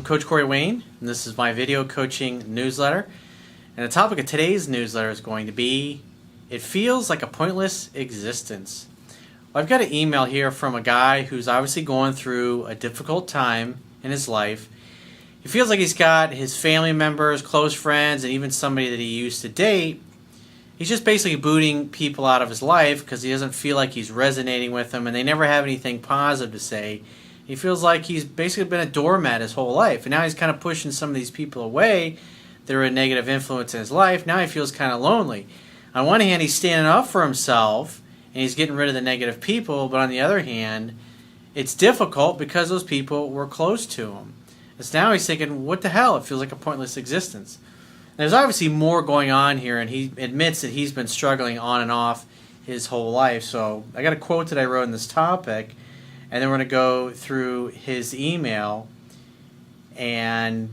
Coach Corey Wayne, and this is my video coaching newsletter. And the topic of today's newsletter is going to be, it feels like a pointless existence. Well, I've got an email here from a guy who's obviously going through a difficult time in his life. He feels like he's got his family members, close friends, and even somebody that he used to date. He's just basically booting people out of his life because he doesn't feel like he's resonating with them, and they never have anything positive to say. He feels like he's basically been a doormat his whole life, and now he's kind of pushing some of these people away that are a negative influence in his life. Now he feels kind of lonely. On one hand, he's standing up for himself, and he's getting rid of the negative people, but on the other hand, it's difficult because those people were close to him. And so now he's thinking, what the hell? It feels like a pointless existence. And there's obviously more going on here, and he admits that he's been struggling on and off his whole life. So I got a quote that I wrote in this topic, and then we're going to go through his email and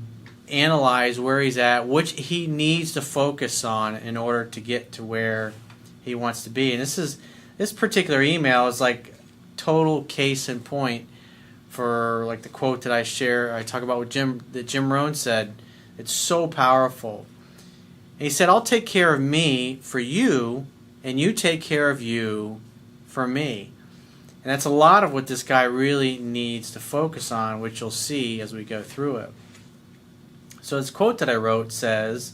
analyze where he's at, which he needs to focus on in order to get to where he wants to be. And this particular email is like total case in point for like the quote that I share. I talk about what Jim Rohn said. It's so powerful. And he said, "I'll take care of me for you, and you take care of you for me." And that's a lot of what this guy really needs to focus on, which you'll see as we go through it. So this quote that I wrote says,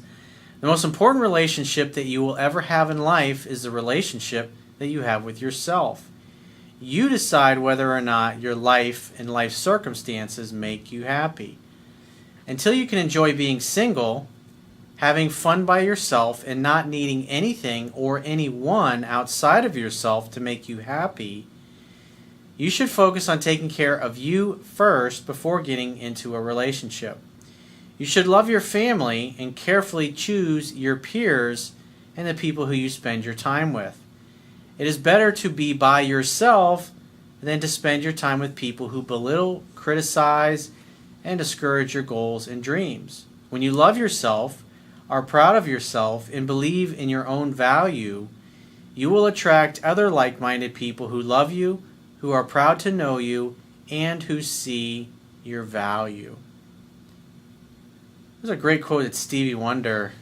"The most important relationship that you will ever have in life is the relationship that you have with yourself. You decide whether or not your life and life circumstances make you happy. Until you can enjoy being single, having fun by yourself, and not needing anything or anyone outside of yourself to make you happy, you should focus on taking care of you first before getting into a relationship. You should love your family and carefully choose your peers and the people who you spend your time with. It is better to be by yourself than to spend your time with people who belittle, criticize, and discourage your goals and dreams. When you love yourself, are proud of yourself, and believe in your own value, you will attract other like-minded people who love you, who are proud to know you, and who see your value." There's a great quote that Stevie Wonder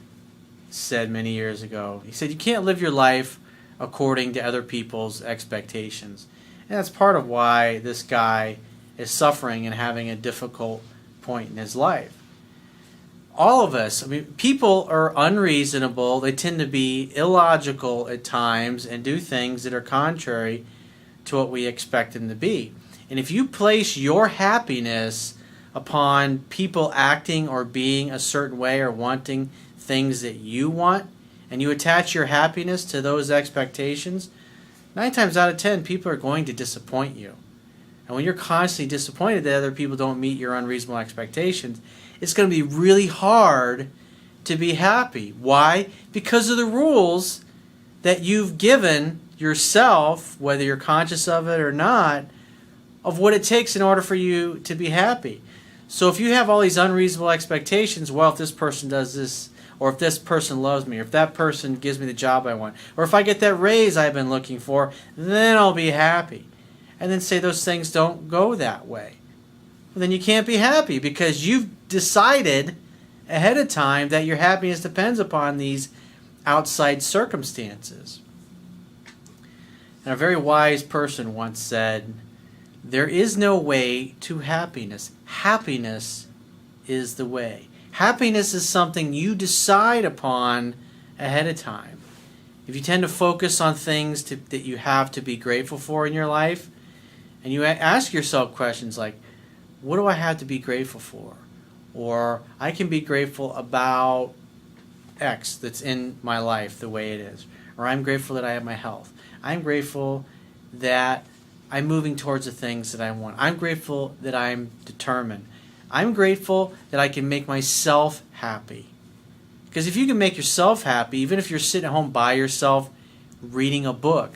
said many years ago. He said, "You can't live your life according to other people's expectations." And that's part of why this guy is suffering and having a difficult point in his life. All of us, people are unreasonable. They tend to be illogical at times and do things that are contrary to what we expect them to be. And if you place your happiness upon people acting or being a certain way or wanting things that you want, and you attach your happiness to those expectations, 9 times out of 10 people are going to disappoint you. And when you're constantly disappointed that other people don't meet your unreasonable expectations, it's going to be really hard to be happy. Why? Because of the rules that you've given yourself, whether you're conscious of it or not, of what it takes in order for you to be happy. So if you have all these unreasonable expectations, well, if this person does this, or if this person loves me, or if that person gives me the job I want, or if I get that raise I've been looking for, then I'll be happy. And then say those things don't go that way. Well, then you can't be happy because you've decided ahead of time that your happiness depends upon these outside circumstances. And a very wise person once said, "There is no way to happiness. Happiness is the way." Happiness is something you decide upon ahead of time. If you tend to focus on things that you have to be grateful for in your life, and you ask yourself questions like, what do I have to be grateful for? Or I can be grateful about X that's in my life the way it is. Or I'm grateful that I have my health. I'm grateful that I'm moving towards the things that I want. I'm grateful that I'm determined. I'm grateful that I can make myself happy. Because if you can make yourself happy, even if you're sitting at home by yourself reading a book,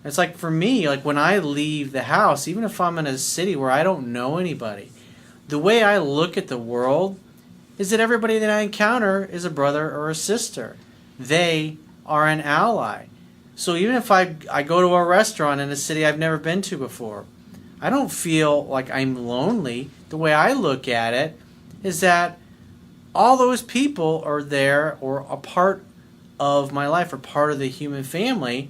it's like for me, like when I leave the house, even if I'm in a city where I don't know anybody, the way I look at the world is that everybody that I encounter is a brother or a sister. They are an ally. So even if I go to a restaurant in a city I've never been to before, I don't feel like I'm lonely. The way I look at it is that all those people are there or a part of my life or part of the human family.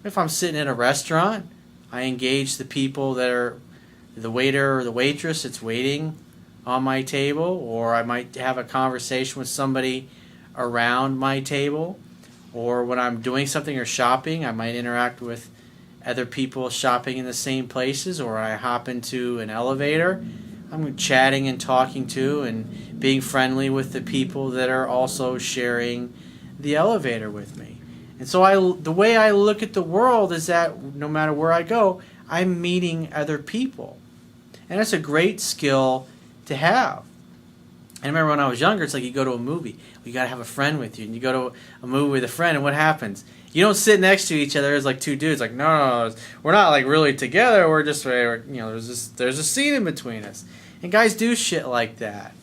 If I'm sitting in a restaurant, I engage the people that are the waiter or the waitress that's waiting on my table, or I might have a conversation with somebody around my table, or when I'm doing something or shopping, I might interact with other people shopping in the same places, or I hop into an elevator. I'm chatting and talking to and being friendly with the people that are also sharing the elevator with me. And so the way I look at the world is that no matter where I go, I'm meeting other people. And that's a great skill to have. I remember when I was younger, it's like you go to a movie. You got to have a friend with you. And you go to a movie with a friend, and what happens? You don't sit next to each other as like two dudes. Like, no, we're not like really together. We're just, there's a scene in between us. And guys do shit like that.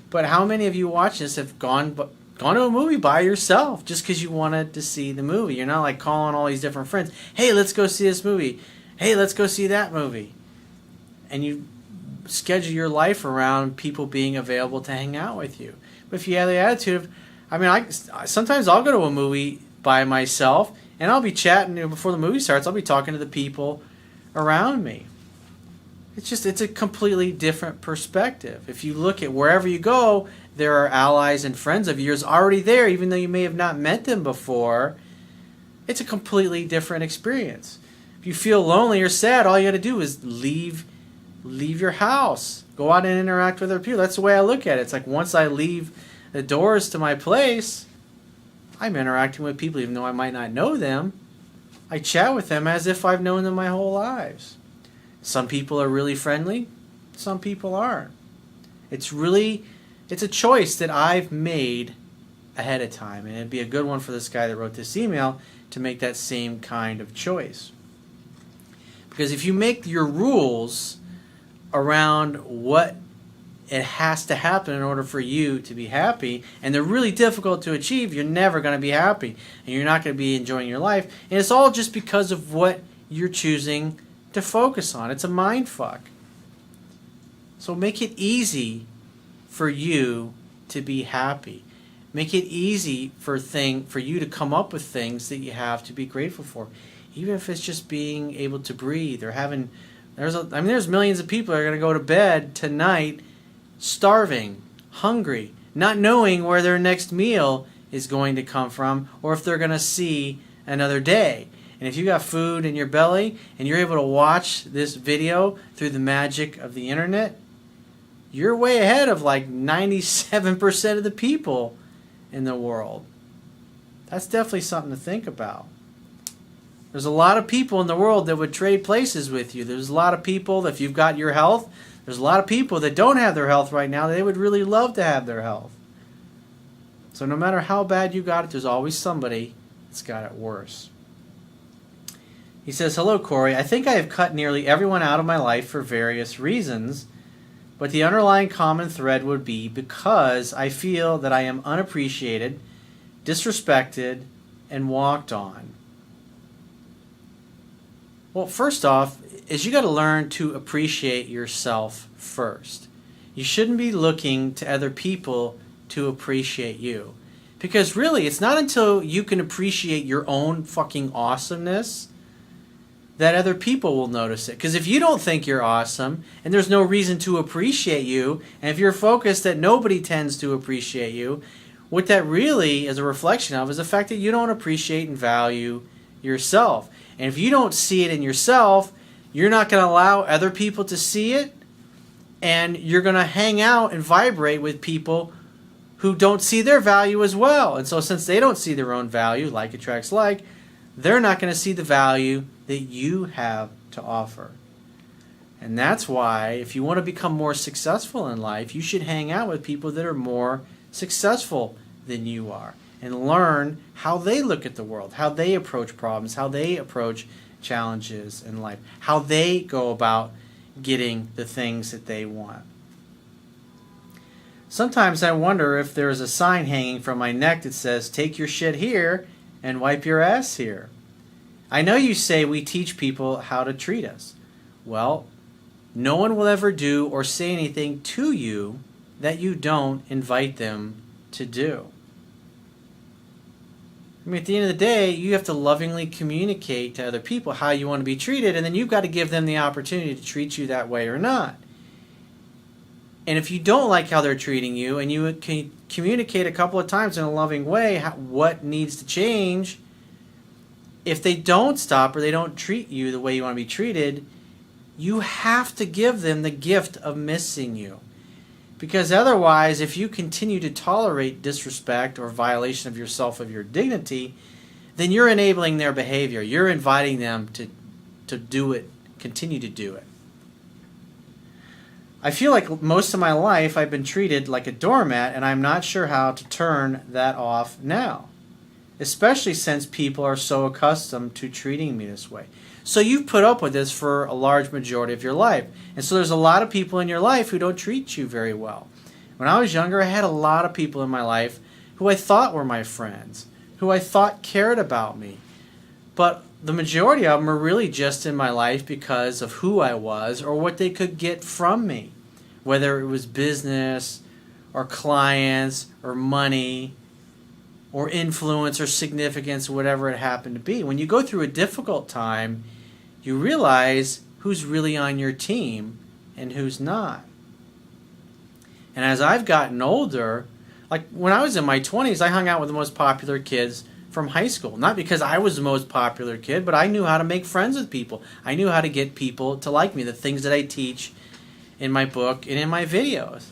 But how many of you watching this have gone to a movie by yourself just because you wanted to see the movie? You're not like calling all these different friends. Hey, let's go see this movie. Hey, let's go see that movie. And you schedule your life around people being available to hang out with you. But if you have the attitude of, sometimes I'll go to a movie by myself and I'll be chatting before the movie starts. I'll be talking to the people around me. It's a completely different perspective. If you look at wherever you go, there are allies and friends of yours already there, even though you may have not met them before. It's a completely different experience. If you feel lonely or sad, all you got to do is leave your house. Go out and interact with other people. That's the way I look at it. It's like once I leave the doors to my place, I'm interacting with people even though I might not know them. I chat with them as if I've known them my whole lives. Some people are really friendly. Some people aren't. It's a choice that I've made ahead of time. And it'd be a good one for this guy that wrote this email to make that same kind of choice. Because if you make your rules around what it has to happen in order for you to be happy, and they're really difficult to achieve, you're never going to be happy, and you're not going to be enjoying your life. And it's all just because of what you're choosing to focus on. It's a mind fuck. So make it easy for you to be happy. Make it easy for you to come up with things that you have to be grateful for, even if it's just being able to breathe or having. There's millions of people that are going to go to bed tonight starving, hungry, not knowing where their next meal is going to come from or if they're going to see another day. And if you got food in your belly and you're able to watch this video through the magic of the internet, you're way ahead of like 97% of the people in the world. That's definitely something to think about. There's a lot of people in the world that would trade places with you. There's a lot of people that if you've got your health, there's a lot of people that don't have their health right now. They would really love to have their health. So no matter how bad you got it, there's always somebody that's got it worse. He says, hello, Corey. I think I have cut nearly everyone out of my life for various reasons, but the underlying common thread would be because I feel that I am unappreciated, disrespected, and walked on. Well, first off, is you got to learn to appreciate yourself first. You shouldn't be looking to other people to appreciate you. Because really, it's not until you can appreciate your own fucking awesomeness that other people will notice it. Because if you don't think you're awesome, and there's no reason to appreciate you, and if you're focused that nobody tends to appreciate you, what that really is a reflection of is the fact that you don't appreciate and value yourself. And if you don't see it in yourself, you're not going to allow other people to see it, and you're going to hang out and vibrate with people who don't see their value as well. And so since they don't see their own value, like attracts like, they're not going to see the value that you have to offer. And that's why if you want to become more successful in life, you should hang out with people that are more successful than you are and learn how they look at the world, how they approach problems, how they approach challenges in life, how they go about getting the things that they want. Sometimes I wonder if there is a sign hanging from my neck that says, take your shit here and wipe your ass here. I know you say we teach people how to treat us. Well, no one will ever do or say anything to you that you don't invite them to do. I mean, at the end of the day, you have to lovingly communicate to other people how you want to be treated, and then you've got to give them the opportunity to treat you that way or not. And if you don't like how they're treating you, and you can communicate a couple of times in a loving way what needs to change, if they don't stop or they don't treat you the way you want to be treated, you have to give them the gift of missing you. Because otherwise, if you continue to tolerate disrespect or violation of yourself, of your dignity, then you're enabling their behavior. You're inviting them to do it, continue to do it. I feel like most of my life I've been treated like a doormat, and I'm not sure how to turn that off now, especially since people are so accustomed to treating me this way. So you've put up with this for a large majority of your life. And so there's a lot of people in your life who don't treat you very well. When I was younger, I had a lot of people in my life who I thought were my friends, who I thought cared about me. But the majority of them are really just in my life because of who I was or what they could get from me, whether it was business or clients or money or influence or significance, whatever it happened to be. When you go through a difficult time, you realize who's really on your team and who's not. And as I've gotten older, like when I was in my 20s, I hung out with the most popular kids from high school. Not because I was the most popular kid, but I knew how to make friends with people. I knew how to get people to like me, the things that I teach in my book and in my videos.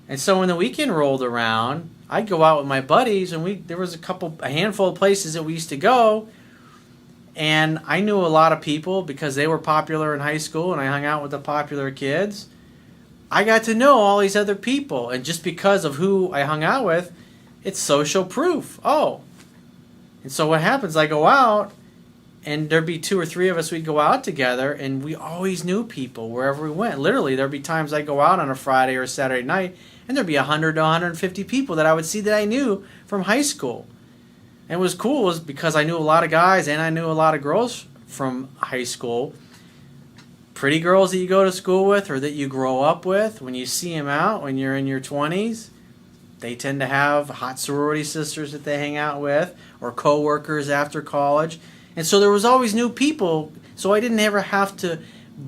And so when the weekend rolled around, I'd go out with my buddies, and there was a handful of places that we used to go, and I knew a lot of people because they were popular in high school, and I hung out with the popular kids. I got to know all these other people, and just because of who I hung out with, it's social proof. Oh. And so what happens, I go out, and there'd be 2 or 3 of us, we'd go out together, and we always knew people wherever we went. Literally, there'd be times I'd go out on a Friday or a Saturday night, and there'd be 100 to 150 people that I would see that I knew from high school. And what was cool was because I knew a lot of guys and I knew a lot of girls from high school. Pretty girls that you go to school with or that you grow up with, when you see them out when you're in your 20s, they tend to have hot sorority sisters that they hang out with or co-workers after college. And so there was always new people, so I didn't ever have to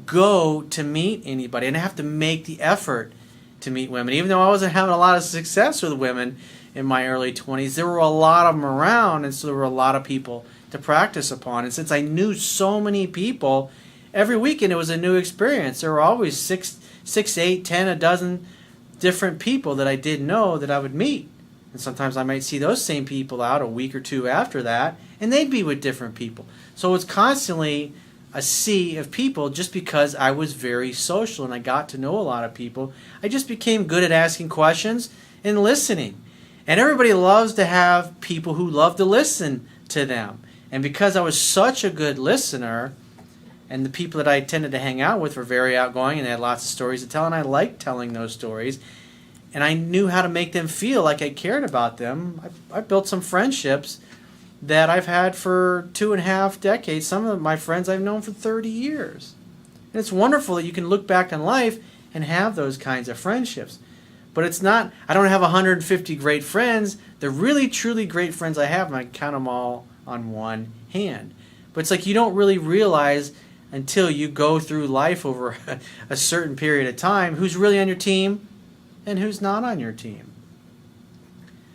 go to meet anybody. I didn't have to make the effort to meet women. Even though I wasn't having a lot of success with women in my early 20s, there were a lot of them around, and so there were a lot of people to practice upon. And since I knew so many people, every weekend it was a new experience. There were always 6, 8, 10, a dozen different people that I didn't know that I would meet. And sometimes I might see those same people out a week or 2 after that, and they'd be with different people. So it's constantly a sea of people just because I was very social and I got to know a lot of people. I just became good at asking questions and listening. And everybody loves to have people who love to listen to them. And because I was such a good listener, and the people that I tended to hang out with were very outgoing and they had lots of stories to tell, and I liked telling those stories, and I knew how to make them feel like I cared about them, I built some friendships that I've had for 2.5 decades. Some of my friends I've known for 30 years. And it's wonderful that you can look back on life and have those kinds of friendships. But it's not, I don't have 150 great friends. The really, truly great friends I have, and I can count them all on one hand. But it's like you don't really realize until you go through life over a certain period of time who's really on your team and who's not on your team.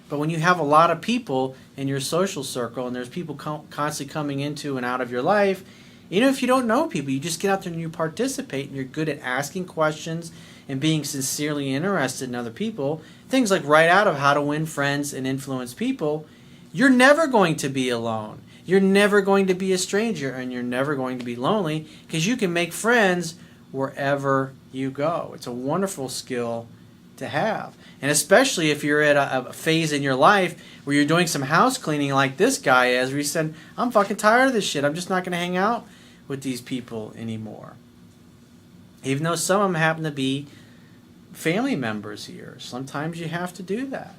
But when you have a lot of people in your social circle and there's people constantly coming into and out of your life, even if you don't know people, you just get out there and you participate and you're good at asking questions and being sincerely interested in other people, things like Write Out of How to Win Friends and Influence People, you're never going to be alone. You're never going to be a stranger, and you're never going to be lonely because you can make friends wherever you go. It's a wonderful skill to have. And especially if you're at a phase in your life where you're doing some house cleaning like this guy is, where he said, I'm fucking tired of this shit. I'm just not going to hang out with these people anymore. Even though some of them happen to be family members here. Sometimes you have to do that.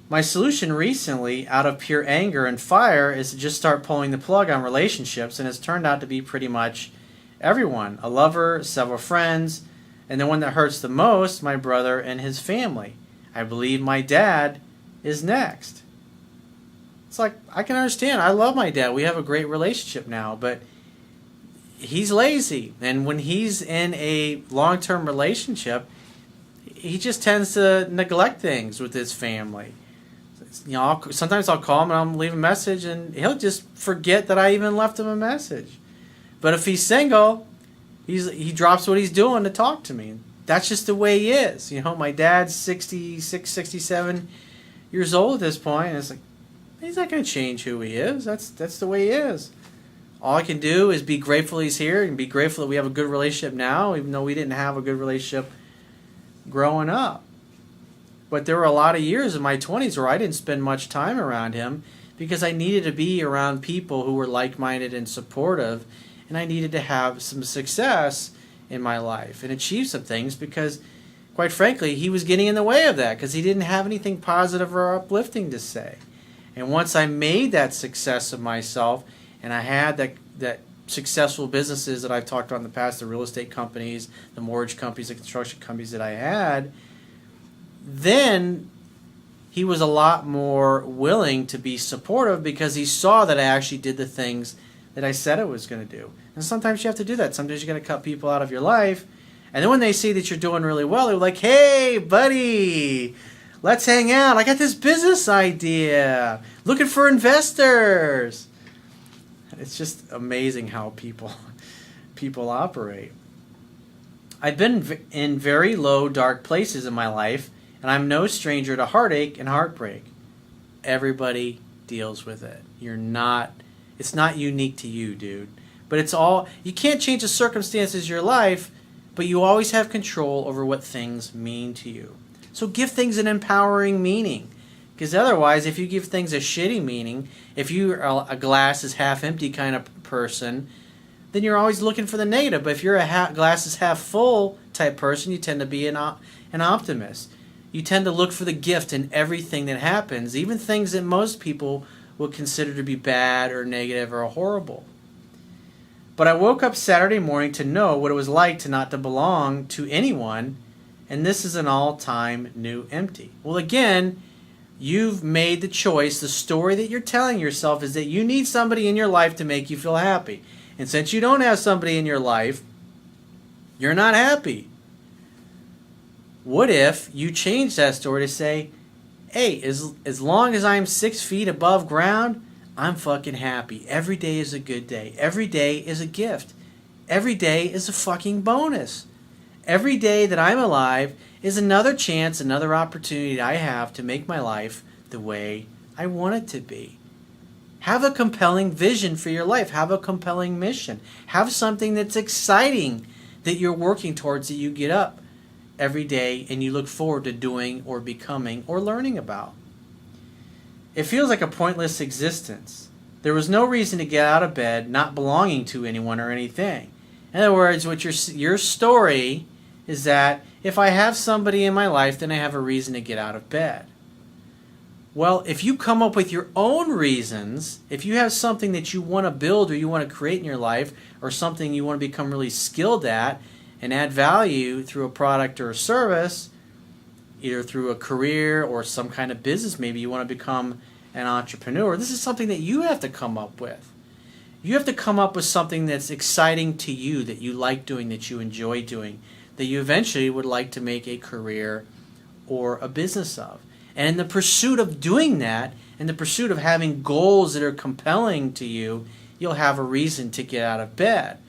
My solution recently, out of pure anger and fire, is to just start pulling the plug on relationships, and it's turned out to be pretty much everyone. A lover, several friends, And the one that hurts the most, my brother and his family. I believe my dad is next. It's like, I can understand. I love my dad. We have a great relationship now, but he's lazy. And when he's in a long-term relationship, he just tends to neglect things with his family. You know, sometimes I'll call him and I'll leave a message, and he'll just forget that I even left him a message. But if he's single, he drops what he's doing to talk to me. That's just the way he is. You know, my dad's 66, 67 years old at this point, and it's like, he's not going to change who he is. That's the way he is. All I can do is be grateful he's here and be grateful that we have a good relationship now, even though we didn't have a good relationship growing up. But there were a lot of years in my 20s where I didn't spend much time around him because I needed to be around people who were like-minded and supportive, and I needed to have some success in my life and achieve some things because, quite frankly, he was getting in the way of that because he didn't have anything positive or uplifting to say. And once I made that success of myself and I had that successful businesses that I've talked about in the past, the real estate companies, the mortgage companies, the construction companies that I had, then he was a lot more willing to be supportive because he saw that I actually did the things that I said I was going to do. And sometimes you have to do that. Sometimes you got to cut people out of your life. And then when they see that you're doing really well, they're like, hey, buddy, let's hang out. I got this business idea. Looking for investors. It's just amazing how people operate. I've been in very low, dark places in my life, and I'm no stranger to heartache and heartbreak. Everybody deals with it. It's not unique to you, dude. But you can't change the circumstances of your life, but you always have control over what things mean to you. So give things an empowering meaning. Because otherwise, if you give things a shitty meaning, if you're a glass is half empty kind of person, then you're always looking for the negative. But if you're a glass is half full type person, you tend to be an optimist. You tend to look for the gift in everything that happens, even things that most people would consider to be bad or negative or horrible. But I woke up Saturday morning to know what it was like to not to belong to anyone, and this is an all-time new empty. Well, again, you've made the choice. The story that you're telling yourself is that you need somebody in your life to make you feel happy. And since you don't have somebody in your life, you're not happy. What if you change that story to say, hey, as long as I'm 6 feet above ground, I'm fucking happy. Every day is a good day. Every day is a gift. Every day is a fucking bonus. Every day that I'm alive is another chance, another opportunity I have to make my life the way I want it to be. Have a compelling vision for your life. Have a compelling mission. Have something that's exciting that you're working towards, that you get up every day and you look forward to doing or becoming or learning about. It feels like a pointless existence. There was no reason to get out of bed not belonging to anyone or anything. In other words, what your story is that if I have somebody in my life, then I have a reason to get out of bed. Well, if you come up with your own reasons, if you have something that you want to build or you want to create in your life, or something you want to become really skilled at and add value through a product or a service, either through a career or some kind of business, maybe you want to become an entrepreneur, this is something that you have to come up with. You have to come up with something that's exciting to you, that you like doing, that you enjoy doing, that you eventually would like to make a career or a business of. And in the pursuit of doing that, in the pursuit of having goals that are compelling to you, you'll have a reason to get out of bed.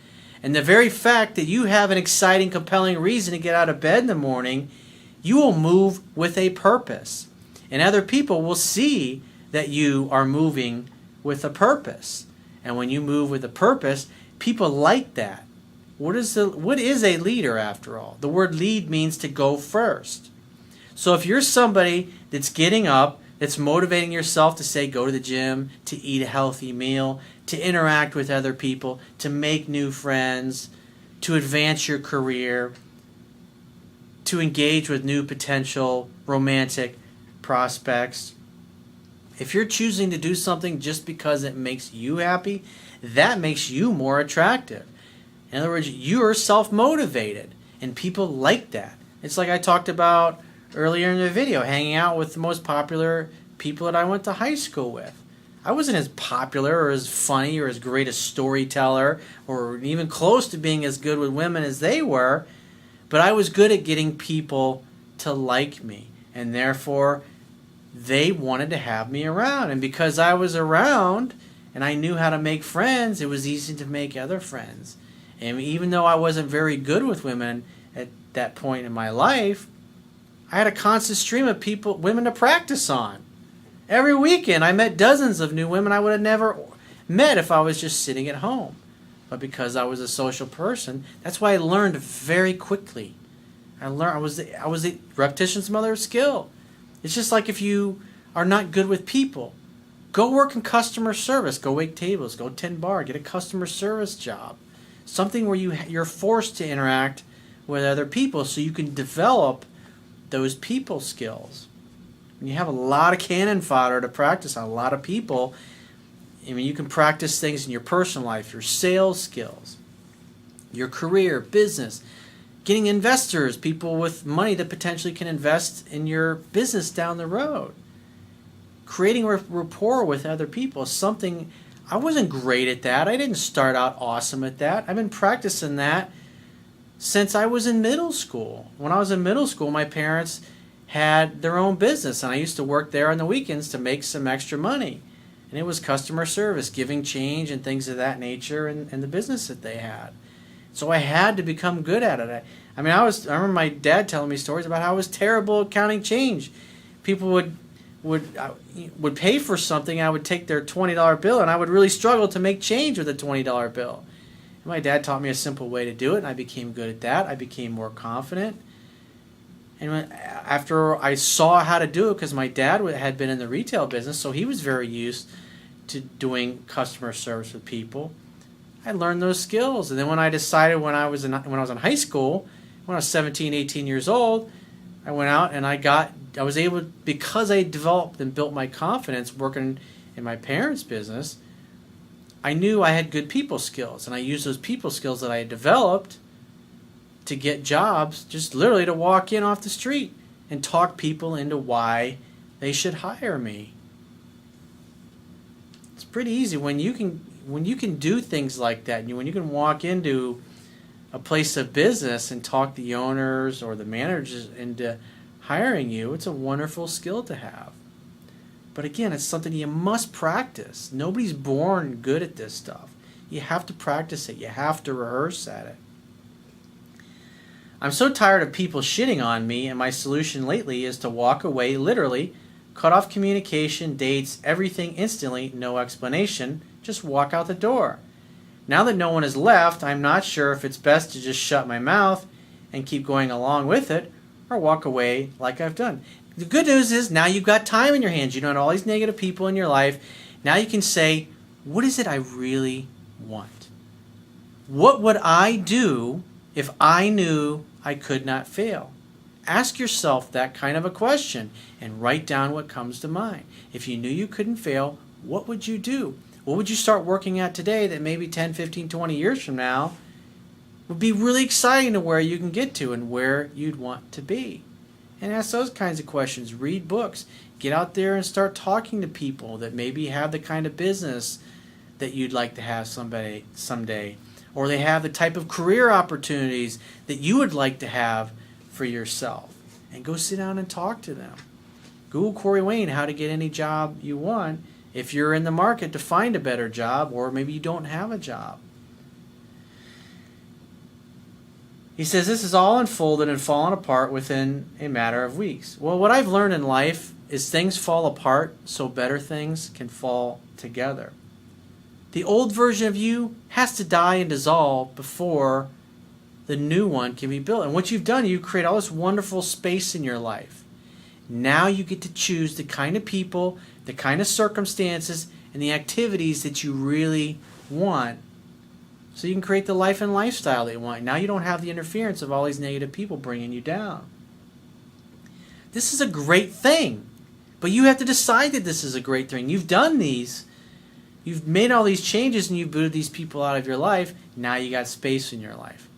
And the very fact that you have an exciting, compelling reason to get out of bed in the morning, you will move with a purpose. And other people will see that you are moving with a purpose. And when you move with a purpose, people like that. What is a leader, after all? The word lead means to go first. So if you're somebody that's getting up, that's motivating yourself to say go to the gym, to eat a healthy meal, to interact with other people, to make new friends, to advance your career, to engage with new potential romantic prospects. If you're choosing to do something just because it makes you happy, that makes you more attractive. In other words, you're self-motivated. And people like that. It's like I talked about earlier in the video, hanging out with the most popular people that I went to high school with. I wasn't as popular or as funny or as great a storyteller or even close to being as good with women as they were, but I was good at getting people to like me, and therefore they wanted to have me around. And because I was around and I knew how to make friends, it was easy to make other friends. And even though I wasn't very good with women at that point in my life, I had a constant stream of women to practice on. Every weekend I met dozens of new women I would have never met if I was just sitting at home. But because I was a social person, that's why I learned very quickly. I was the repetition's mother of skill. It's just like if you are not good with people, go work in customer service, go wait tables, go tend bar, get a customer service job. Something where you're forced to interact with other people so you can develop those people skills. When you have a lot of cannon fodder to practice on a lot of people, I mean, you can practice things in your personal life, your sales skills, your career, business, getting investors, people with money that potentially can invest in your business down the road. Creating rapport with other people is something I wasn't great at that. I didn't start out awesome at that. I've been practicing that since I was in middle school. When I was in middle school, my parents had their own business, and I used to work there on the weekends to make some extra money. And it was customer service, giving change and things of that nature in the business that they had. So I had to become good at it. I remember my dad telling me stories about how I was terrible at counting change. People would pay for something, I would take their $20 bill, and I would really struggle to make change with a $20 bill. And my dad taught me a simple way to do it, and I became good at that. I became more confident. And after I saw how to do it, because my dad had been in the retail business, so he was very used to doing customer service with people, I learned those skills. And then when I decided when I was in high school, when I was 17, 18 years old, I went out and I was able, because I developed and built my confidence working in my parents' business, I knew I had good people skills, and I used those people skills that I had developed to get jobs, just literally to walk in off the street and talk people into why they should hire me. It's pretty easy when you can do things like that, and when you can walk into a place of business and talk the owners or the managers into hiring you. It's a wonderful skill to have. But again, it's something you must practice. Nobody's born good at this stuff. You have to practice it. You have to rehearse at it. I'm so tired of people shitting on me, and my solution lately is to walk away, literally, cut off communication, dates, everything instantly, no explanation, just walk out the door. Now that no one has left, I'm not sure if it's best to just shut my mouth and keep going along with it, or walk away like I've done. The good news is now you've got time in your hands. You don't have all these negative people in your life. Now you can say, what is it I really want? What would I do if I knew I could not fail? Ask yourself that kind of a question and write down what comes to mind. If you knew you couldn't fail, what would you do? What would you start working at today that maybe 10, 15, 20 years from now would be really exciting to where you can get to and where you'd want to be? And ask those kinds of questions. Read books. Get out there and start talking to people that maybe have the kind of business that you'd like to have someday. Or they have the type of career opportunities that you would like to have for yourself. And go sit down and talk to them. Google Corey Wayne, how to get any job you want if you're in the market to find a better job, or maybe you don't have a job. He says this is all unfolded and fallen apart within a matter of weeks. Well, what I've learned in life is things fall apart so better things can fall together. The old version of you has to die and dissolve before the new one can be built. And what you've done, you create all this wonderful space in your life. Now you get to choose the kind of people, the kind of circumstances, and the activities that you really want, so you can create the life and lifestyle that you want. Now you don't have the interference of all these negative people bringing you down. This is a great thing, but you have to decide that this is a great thing. You've done these. You've made all these changes and you've booted these people out of your life. Now you got space in your life.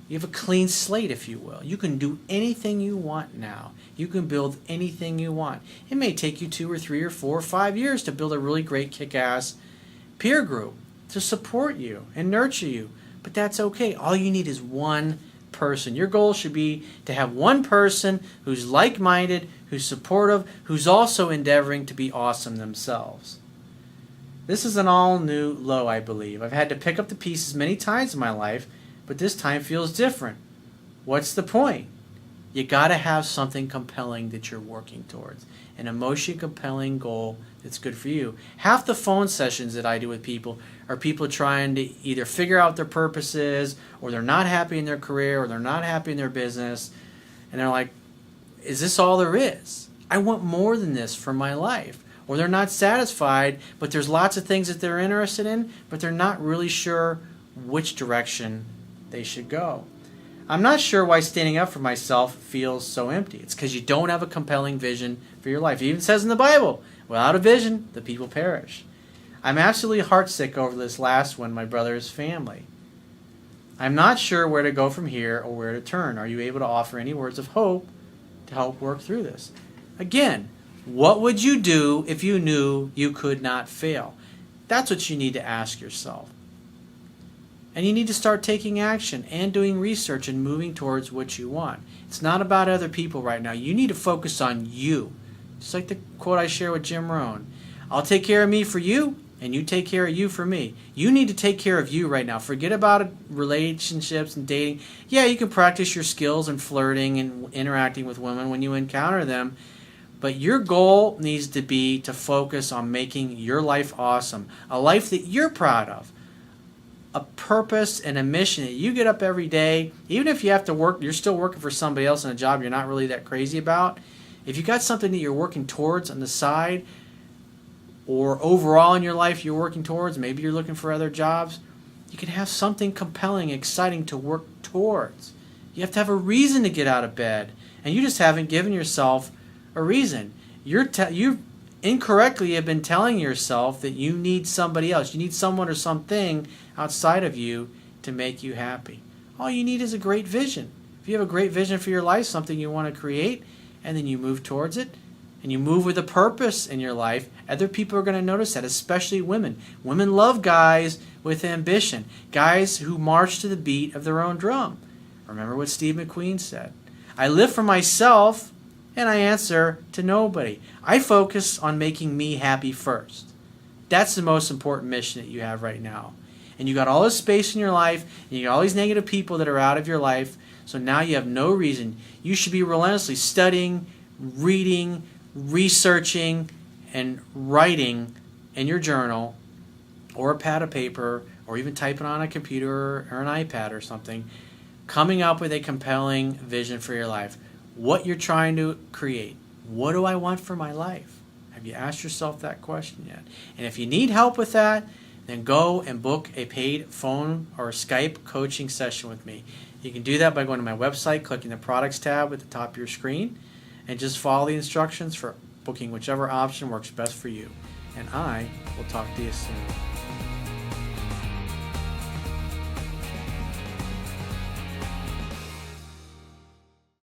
You have a clean slate, if you will. You can do anything you want now. You can build anything you want. It may take you 2 or 3 or 4 or 5 years to build a really great kick-ass peer group to support you and nurture you. But that's okay. All you need is one person. Your goal should be to have one person who's like-minded, who's supportive, who's also endeavoring to be awesome themselves. This is an all-new low, I believe. I've had to pick up the pieces many times in my life, but this time feels different. What's the point? You got to have something compelling that you're working towards, an emotionally compelling goal that's good for you. Half the phone sessions that I do with people are people trying to either figure out their purposes, or they're not happy in their career, or they're not happy in their business, and they're like, is this all there is? I want more than this for my life. Or they're not satisfied, but there's lots of things that they're interested in, but they're not really sure which direction they should go. I'm not sure why standing up for myself feels so empty. It's because you don't have a compelling vision for your life. It even says in the Bible, without a vision, the people perish. I'm absolutely heartsick over this last one, my brother's family. I'm not sure where to go from here or where to turn. Are you able to offer any words of hope to help work through this? Again, what would you do if you knew you could not fail? That's what you need to ask yourself. And you need to start taking action and doing research and moving towards what you want. It's not about other people right now. You need to focus on you. Just like the quote I share with Jim Rohn. I'll take care of me for you, and you take care of you for me. You need to take care of you right now. Forget about relationships and dating. Yeah, you can practice your skills in flirting and interacting with women when you encounter them. But your goal needs to be to focus on making your life awesome. A life that you're proud of. A purpose and a mission that you get up every day. Even if you have to work, you're still working for somebody else in a job you're not really that crazy about. If you got something that you're working towards on the side, or overall in your life you're working towards, maybe you're looking for other jobs, you can have something compelling, exciting to work towards. You have to have a reason to get out of bed. And you just haven't given yourself a reason. You incorrectly have been telling yourself that you need somebody else. You need someone or something outside of you to make you happy. All you need is a great vision. If you have a great vision for your life, something you want to create, and then you move towards it, and you move with a purpose in your life, other people are going to notice that, especially women. Women love guys with ambition, guys who march to the beat of their own drum. Remember what Steve McQueen said. I live for myself, and I answer to nobody. I focus on making me happy first. That's the most important mission that you have right now. And you got all this space in your life, and you got all these negative people that are out of your life, so now you have no reason. You should be relentlessly studying, reading, researching, and writing in your journal, or a pad of paper, or even typing on a computer or an iPad or something, coming up with a compelling vision for your life. What you're trying to create. What do I want for my life? Have you asked yourself that question yet? And if you need help with that, then go and book a paid phone or Skype coaching session with me. You can do that by going to my website, clicking the products tab at the top of your screen, and just follow the instructions for booking whichever option works best for you. And I will talk to you soon.